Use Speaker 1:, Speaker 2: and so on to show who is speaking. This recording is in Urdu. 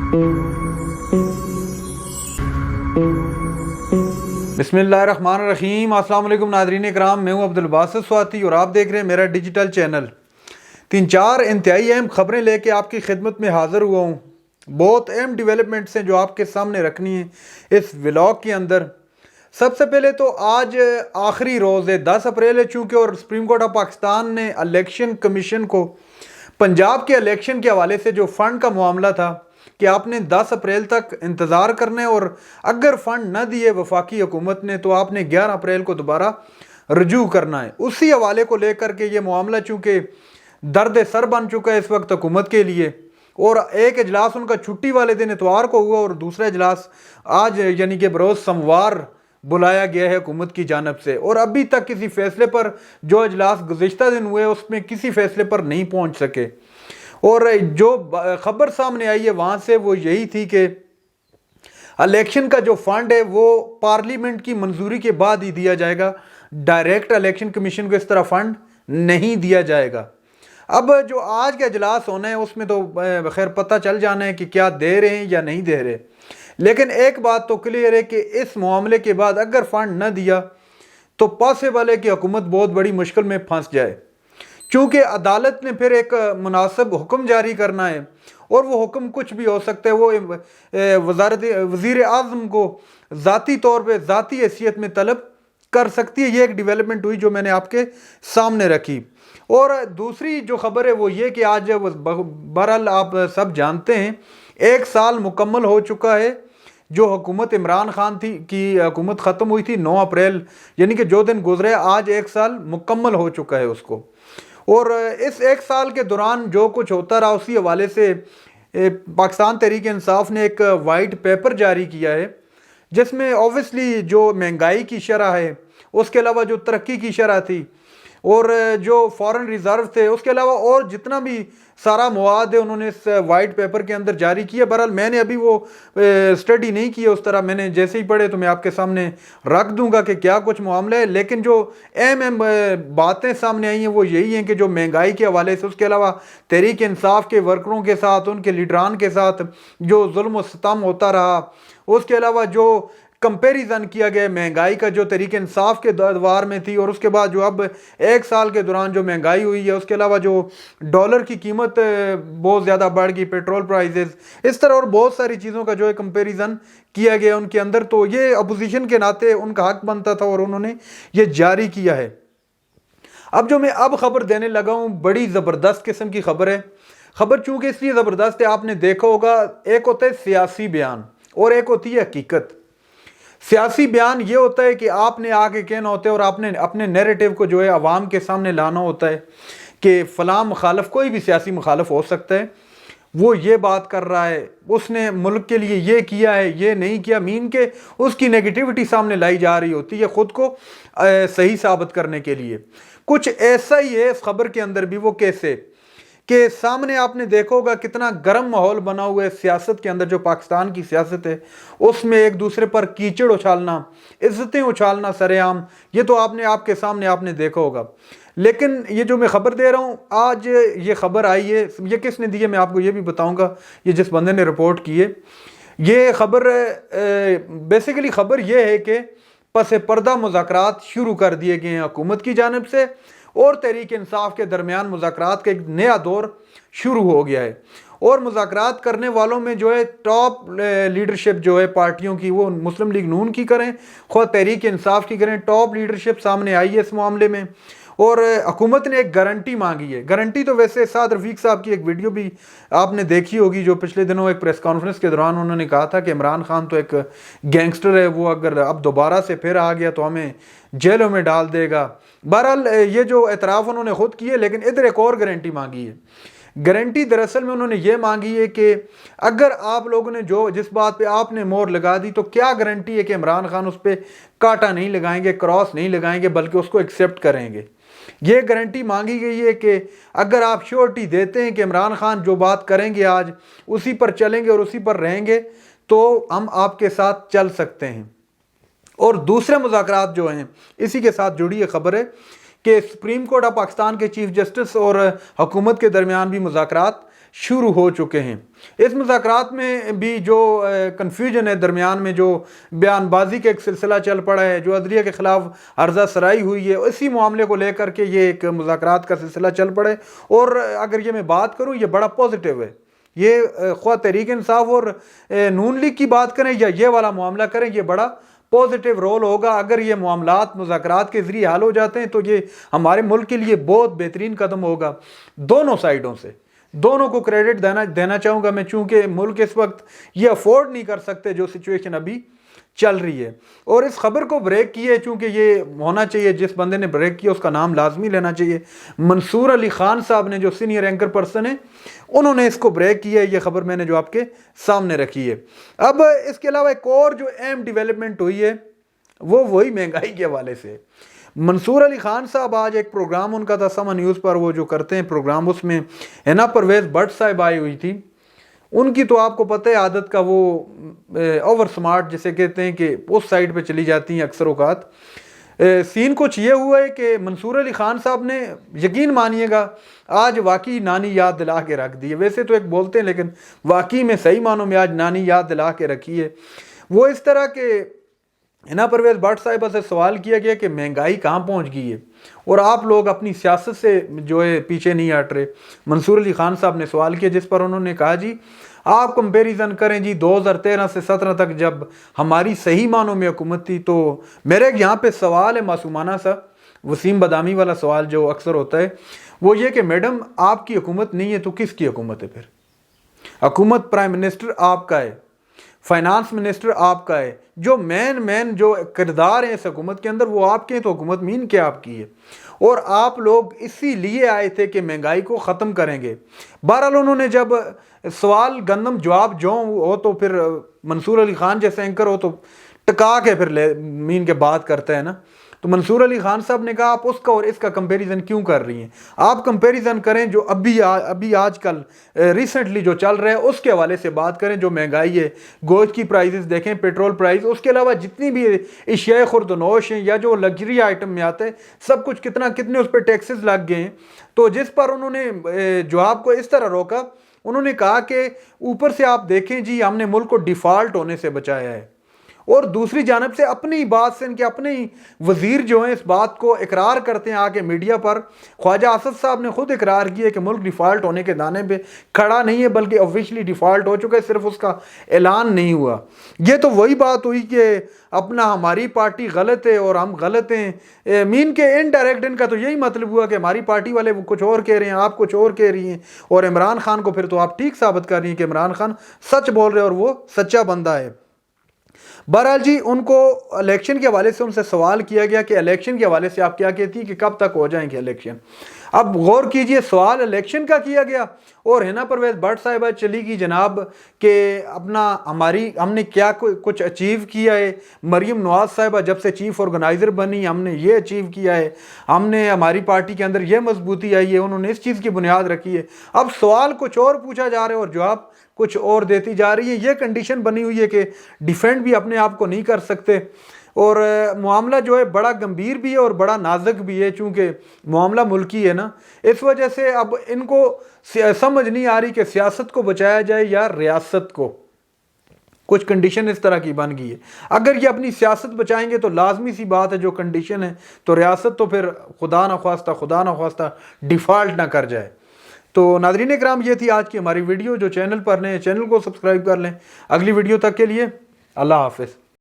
Speaker 1: بسم اللہ الرحمن الرحیم۔ السلام علیکم ناظرین اکرام، میں ہوں عبدالباسط سواتی اور آپ دیکھ رہے ہیں میرا ڈیجیٹل چینل۔ 3-4 انتہائی اہم خبریں لے کے آپ کی خدمت میں حاضر ہوا ہوں۔ بہت اہم ڈیولپمنٹس ہیں جو آپ کے سامنے رکھنی ہیں اس ولاگ کے اندر۔ سب سے پہلے تو آج آخری روز ہے، 10 اپریل ہے چونکہ، اور سپریم کورٹ آف پاکستان نے الیکشن کمیشن کو پنجاب کے الیکشن کے حوالے سے جو فنڈ کا معاملہ تھا کہ آپ نے 10 اپریل تک انتظار کرنا ہے، اور اگر فنڈ نہ دیے وفاقی حکومت نے تو آپ نے 11 اپریل کو دوبارہ رجوع کرنا ہے۔ اسی حوالے کو لے کر کے یہ معاملہ چونکہ درد سر بن چکا ہے اس وقت حکومت کے لیے، اور ایک اجلاس ان کا چھٹی والے دن اتوار کو ہوا اور دوسرا اجلاس آج یعنی کہ بروز سموار بلایا گیا ہے حکومت کی جانب سے، اور ابھی تک کسی فیصلے پر جو اجلاس گزشتہ دن ہوئے اس میں کسی فیصلے پر نہیں پہنچ سکے۔ اور جو خبر سامنے آئی ہے وہاں سے وہ یہی تھی کہ الیکشن کا جو فنڈ ہے وہ پارلیمنٹ کی منظوری کے بعد ہی دیا جائے گا، ڈائریکٹ الیکشن کمیشن کو اس طرح فنڈ نہیں دیا جائے گا۔ اب جو آج کا اجلاس ہونا ہے اس میں تو خیر پتہ چل جانا ہے کہ کیا دے رہے ہیں یا نہیں دے رہے، لیکن ایک بات تو کلیئر ہے کہ اس معاملے کے بعد اگر فنڈ نہ دیا تو پاسبل ہے کہ حکومت بہت بڑی مشکل میں پھنس جائے، چونکہ عدالت نے پھر ایک مناسب حکم جاری کرنا ہے، اور وہ حکم کچھ بھی ہو سکتا ہے۔ وہ وزیر اعظم کو ذاتی طور پہ ذاتی حیثیت میں طلب کر سکتی ہے۔ یہ ایک ڈیولپمنٹ ہوئی جو میں نے آپ کے سامنے رکھی۔ اور دوسری جو خبر ہے وہ یہ کہ آج بہرحال آپ سب جانتے ہیں 1 سال مکمل ہو چکا ہے جو حکومت عمران خان کی حکومت ختم ہوئی تھی 9 اپریل، یعنی کہ جو دن گزرے آج 1 سال مکمل ہو چکا ہے اس کو۔ اور اس 1 سال کے دوران جو کچھ ہوتا رہا اسی حوالے سے پاکستان تحریک انصاف نے ایک وائٹ پیپر جاری کیا ہے جس میں اوبویسلی جو مہنگائی کی شرح ہے، اس کے علاوہ جو ترقی کی شرح تھی، اور جو فارن ریزرو تھے، اس کے علاوہ اور جتنا بھی سارا مواد ہے انہوں نے اس وائٹ پیپر کے اندر جاری کیا۔ بہرحال میں نے ابھی وہ اسٹڈی نہیں کی اس طرح، میں نے جیسے ہی پڑھے تو میں آپ کے سامنے رکھ دوں گا کہ کیا کچھ معاملہ ہے، لیکن جو اہم باتیں سامنے آئی ہیں وہ یہی ہیں کہ جو مہنگائی کے حوالے سے، اس کے علاوہ تحریک انصاف کے ورکروں کے ساتھ، ان کے لیڈران کے ساتھ جو ظلم و ستم ہوتا رہا، اس کے علاوہ جو کمپیریزن کیا گیا مہنگائی کا جو تحریک انصاف کے ادوار میں تھی، اور اس کے بعد جو اب 1 سال کے دوران جو مہنگائی ہوئی ہے، اس کے علاوہ جو ڈالر کی قیمت بہت زیادہ بڑھ گئی، پیٹرول پرائزز، اس طرح اور بہت ساری چیزوں کا جو ہے کمپیریزن کیا گیا ان کے اندر، تو یہ اپوزیشن کے ناطے ان کا حق بنتا تھا اور انہوں نے یہ جاری کیا ہے۔ اب جو میں خبر دینے لگا ہوں بڑی زبردست قسم کی خبر ہے۔ خبر چونکہ اس لیے زبردست ہے، آپ نے دیکھا ہوگا ایک ہوتا ہے سیاسی بیان اور ایک ہوتی ہے حقیقت۔ سیاسی بیان یہ ہوتا ہے کہ آپ نے آگے کہنا ہوتا ہے اور آپ نے اپنے نیریٹو کو جو ہے عوام کے سامنے لانا ہوتا ہے کہ فلاں مخالف، کوئی بھی سیاسی مخالف ہو سکتا ہے، وہ یہ بات کر رہا ہے، اس نے ملک کے لیے یہ کیا ہے، یہ نہیں کیا، مین کہ اس کی نیگیٹیوٹی سامنے لائی جا رہی ہوتی ہے خود کو صحیح ثابت کرنے کے لیے۔ کچھ ایسا ہی ہے اس خبر کے اندر بھی۔ وہ کیسے کہ سامنے آپ نے دیکھا ہوگا کتنا گرم ماحول بنا ہوا ہے سیاست کے اندر، جو پاکستان کی سیاست ہے اس میں ایک دوسرے پر کیچڑ اچھالنا، عزتیں اچھالنا سرے عام، یہ تو آپ کے سامنے آپ نے دیکھا ہوگا۔ لیکن یہ جو میں خبر دے رہا ہوں آج، یہ خبر آئی ہے، یہ کس نے دی ہے میں آپ کو یہ بھی بتاؤں گا، یہ جس بندے نے رپورٹ کی ہے۔ یہ خبر بیسیکلی خبر یہ ہے کہ پس پردہ مذاکرات شروع کر دیے گئے ہیں حکومت کی جانب سے، اور تحریک انصاف کے درمیان مذاکرات کا ایک نیا دور شروع ہو گیا ہے۔ اور مذاکرات کرنے والوں میں جو ہے ٹاپ لیڈرشپ جو ہے پارٹیوں کی، وہ مسلم لیگ نون کی کریں، خود تحریک انصاف کی کریں، ٹاپ لیڈرشپ سامنے آئی ہے اس معاملے میں۔ اور حکومت نے ایک گارنٹی مانگی ہے۔ گارنٹی تو ویسے سعد رفیق صاحب کی ایک ویڈیو بھی آپ نے دیکھی ہوگی، جو پچھلے دنوں ایک پریس کانفرنس کے دوران انہوں نے کہا تھا کہ عمران خان تو ایک گینگسٹر ہے، وہ اگر اب دوبارہ سے پھر آ گیا تو ہمیں جیلوں میں ڈال دے گا۔ بہرحال یہ جو اعتراف انہوں نے خود کیے، لیکن ادھر ایک اور گارنٹی مانگی ہے۔ گارنٹی دراصل میں انہوں نے یہ مانگی ہے کہ اگر آپ لوگوں نے جس بات پہ آپ نے مور لگا دی، تو کیا گارنٹی ہے کہ عمران خان اس پہ کانٹا نہیں لگائیں گے، کراس نہیں لگائیں گے، بلکہ اس کو ایکسیپٹ کریں گے۔ یہ گارنٹی مانگی گئی ہے کہ اگر آپ شیورٹی دیتے ہیں کہ عمران خان جو بات کریں گے آج اسی پر چلیں گے اور اسی پر رہیں گے، تو ہم آپ کے ساتھ چل سکتے ہیں۔ اور دوسرے مذاکرات جو ہیں اسی کے ساتھ جڑی یہ خبر ہے کہ سپریم کورٹ آف پاکستان کے چیف جسٹس اور حکومت کے درمیان بھی مذاکرات شروع ہو چکے ہیں۔ اس مذاکرات میں بھی جو کنفیوژن ہے، درمیان میں جو بیان بازی کا ایک سلسلہ چل پڑا ہے، جو عدلیہ کے خلاف عرضہ سرائی ہوئی ہے، اسی معاملے کو لے کر کے یہ ایک مذاکرات کا سلسلہ چل پڑے، اور اگر یہ میں بات کروں یہ بڑا پازیٹیو ہے۔ یہ خواہ تحریک انصاف اور نون لیگ کی بات کریں یا یہ والا معاملہ کریں، یہ بڑا پازیٹیو رول ہوگا۔ اگر یہ معاملات مذاکرات کے ذریعے حل ہو جاتے ہیں تو یہ ہمارے ملک کے لیے بہت بہترین قدم ہوگا، دونوں سائیڈوں سے۔ دونوں کو کریڈٹ دینا چاہوں گا میں، چونکہ ملک اس وقت یہ افورڈ نہیں کر سکتے جو سچویشن ابھی چل رہی ہے۔ اور اس خبر کو بریک کیے، چونکہ یہ ہونا چاہیے، جس بندے نے بریک کیا اس کا نام لازمی لینا چاہیے، منصور علی خان صاحب نے، جو سینئر اینکر پرسن ہیں، انہوں نے اس کو بریک کیا ہے۔ یہ خبر میں نے جو آپ کے سامنے رکھی ہے۔ اب اس کے علاوہ ایک اور جو اہم ڈیولپمنٹ ہوئی ہے وہ وہی مہنگائی کے حوالے سے۔ منصور علی خان صاحب آج ایک پروگرام ان کا تھا سما نیوز پر، وہ جو کرتے ہیں پروگرام، اس میں حنا پرویز بٹ صاحب آئی ہوئی تھی۔ ان کی تو آپ کو پتہ ہے عادت کا، وہ اوور سمارٹ جسے کہتے ہیں کہ اس سائڈ پہ چلی جاتی ہیں اکثر اوقات۔ سین کچھ یہ ہوا ہے کہ منصور علی خان صاحب نے، یقین مانیے گا، آج واقعی نانی یاد دلا کے رکھ دی ہے۔ ویسے تو ایک بولتے ہیں لیکن واقعی میں صحیح معنوں میں آج نانی یاد دلا کے رکھی ہے۔ وہ اس طرح کہ حنا پرویز بٹ صاحبہ سے سوال کیا گیا کہ مہنگائی کہاں پہنچ گئی ہے اور آپ لوگ اپنی سیاست سے جو ہے پیچھے نہیں ہٹ رہے۔ منصور علی خان صاحب نے سوال کیا، جس پر انہوں نے کہا جی آپ کمپیریزن کریں جی 2013 سے 17 تک جب ہماری صحیح معنوں میں حکومت تھی، تو میرے یہاں پہ سوال ہے معصومانہ سا، وسیم بدامی والا سوال جو اکثر ہوتا ہے، وہ یہ کہ میڈم آپ کی حکومت نہیں ہے تو کس کی حکومت ہے؟ پھر حکومت پرائم منسٹر آپ کا ہے، فائنانس منسٹر آپ کا ہے، جو مین جو کردار ہیں اس حکومت کے اندر وہ آپ کے ہیں، تو حکومت مین کیا آپ کی ہے؟ اور آپ لوگ اسی لیے آئے تھے کہ مہنگائی کو ختم کریں گے۔ بہرحال انہوں نے جب سوال گندم جواب جو ہو تو پھر منصور علی خان جیسے اینکر ہو تو ٹکا کے پھر مین کے بات کرتا ہے نا، تو منصور علی خان صاحب نے کہا آپ اس کا اور اس کا کمپیریزن کیوں کر رہی ہیں؟ آپ کمپیریزن کریں جو ابھی آج کل ریسنٹلی جو چل رہا ہے اس کے حوالے سے بات کریں، جو مہنگائی ہے، گوشت کی پرائزز دیکھیں، پیٹرول پرائز، اس کے علاوہ جتنی بھی اشیاء خورد و نوش ہیں یا جو لگژری آئٹم میں آتے ہیں، سب کچھ کتنے اس پہ ٹیکسز لگ گئے ہیں۔ تو جس پر انہوں نے جواب کو اس طرح روکا، انہوں نے کہا کہ اوپر سے آپ دیکھیں جی ہم نے ملک کو ڈیفالٹ ہونے سے بچایا ہے، اور دوسری جانب سے اپنی بات سے ان کے اپنے وزیر جو ہیں اس بات کو اقرار کرتے ہیں آگے میڈیا پر۔ خواجہ اسد صاحب نے خود اقرار کیا کہ ملک ڈیفالٹ ہونے کے دانے پہ کھڑا نہیں ہے، بلکہ آفیشلی ڈیفالٹ ہو چکا ہے، صرف اس کا اعلان نہیں ہوا۔ یہ تو وہی بات ہوئی کہ اپنا ہماری پارٹی غلط ہے اور ہم غلط ہیں، مین کے انڈائریکٹ ان کا تو یہی مطلب ہوا کہ ہماری پارٹی والے وہ کچھ اور کہہ رہے ہیں، آپ کچھ اور کہہ رہی ہیں، اور عمران خان کو پھر تو آپ ٹھیک ثابت کر رہی ہیں کہ عمران خان سچ بول رہے ہیں اور وہ سچا بندہ ہے۔ بہرحال جی ان کو الیکشن کے حوالے سے ان سے سوال کیا گیا کہ الیکشن کے حوالے سے آپ کیا کہتی ہیں کہ کب تک ہو جائیں گے الیکشن؟ اب غور کیجئے، سوال الیکشن کا کیا گیا اور حنا پرویز بٹ صاحبہ چلی گئی جناب کہ ہم نے کیا کچھ اچیو کیا ہے، مریم نواز صاحبہ جب سے چیف آرگنائزر بنی ہم نے یہ اچیو کیا ہے، ہم نے ہماری پارٹی کے اندر یہ مضبوطی آئی ہے، انہوں نے اس چیز کی بنیاد رکھی ہے۔ اب سوال کچھ اور پوچھا جا رہا ہے اور جواب کچھ اور دیتی جا رہی ہے۔ یہ کنڈیشن بنی ہوئی ہے کہ ڈیفینڈ بھی اپنے آپ کو نہیں کر سکتے، اور معاملہ جو ہے بڑا گمبھیر بھی ہے اور بڑا نازک بھی ہے، چونکہ معاملہ ملکی ہے نا۔ اس وجہ سے اب ان کو سمجھ نہیں آ رہی کہ سیاست کو بچایا جائے یا ریاست کو۔ کچھ کنڈیشن اس طرح کی بن گئی ہے، اگر یہ اپنی سیاست بچائیں گے تو لازمی سی بات ہے جو کنڈیشن ہے تو ریاست تو پھر خدا نخواستہ ڈیفالٹ نہ کر جائے۔ تو ناظرین اکرام یہ تھی آج کی ہماری ویڈیو، جو چینل پر نئے چینل کو سبسکرائب کر لیں۔ اگلی ویڈیو تک کے لیے اللہ حافظ۔